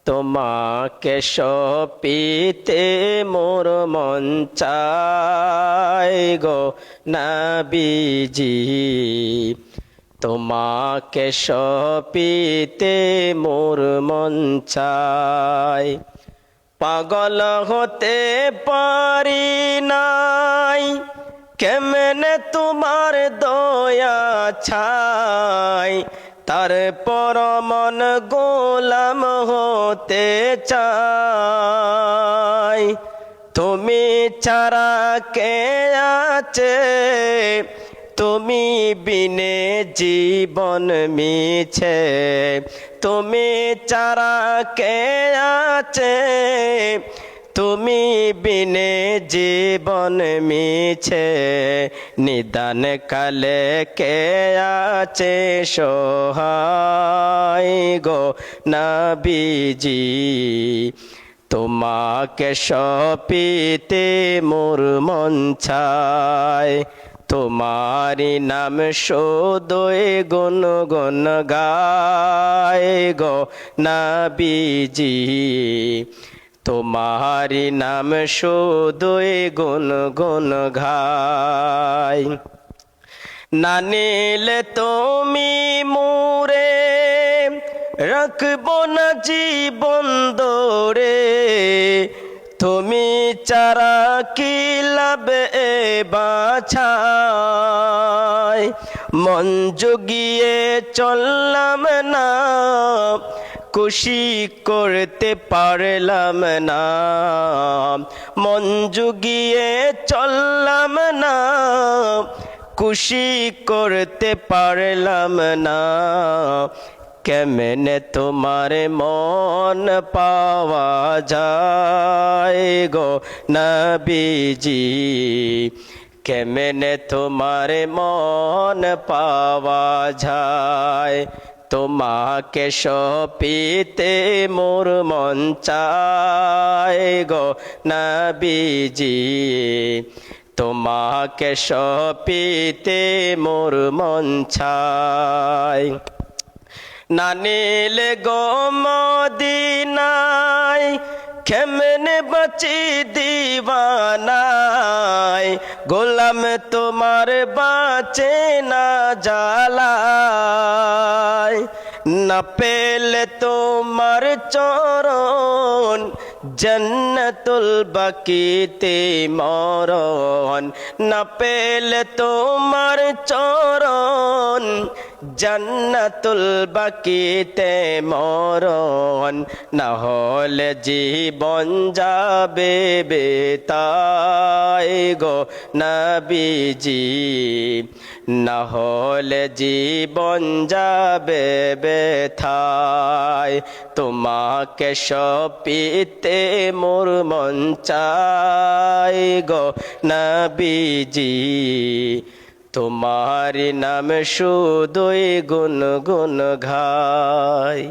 তোমাকে সপিতে মোর মন চায় গো নবীজি, তোমাকে সপিতে মোর মন চায়। পাগল হতে পারি নাই, কেমনে তোমার দয়া ছাই, তারপর মন গোলাম হতে চাই। তুমি ছাড়া কে আছে, তুমি বিনে জীবন মিছে, তুমি ছাড়া কে আছে, তুমি বিনে জীবন মিছে। নিদান কালে কে আছে সহায় গো নবীজি, তোমাকে সপিতে মোর মন চায়। তোমারি নাম শুধুই গুনগুন গায় গো নবীজি, তোমারি নাম শুধুই গুনগুন গায়। না নিলে তুমি মোরে রাখবো না জীবন ধরে, তুমি ছাড়া কি লাভ এ বাছাই। মন জুগিয়ে চললাম না, খুশি করতে পারলাম না, মন জুগিয়ে চললাম না, খুশি করতে পারলাম না। কেমনে তোমার মন পাওয়া যায় গো নবীজি, কেমনে তোমার মন পাওয়া যায়। তোমাকে সপিতে মোর মন চায় গো নবীজি, তোমাকে সপিতে মোর মন চায়। না নিলে গো মদিনায় কেমনে বাঁচি দিওয়ানায়, গোলাম তোমার বাঁচে না জ্বালায়। না পেলে তোমার চরণ জন্নতুল বাকিতে মরণ, না পেলে তোমার চরণ জন্নতুল বাকিতে মরণ। না হলে জীবন যাবে বেতায় গো নবীজি, না হলে জীবন যাবে বেথায়। তোমাকে সপিতে মোর মন চায় গো নবীজি, তোমার নাম শুধুই গুনগুন গায়।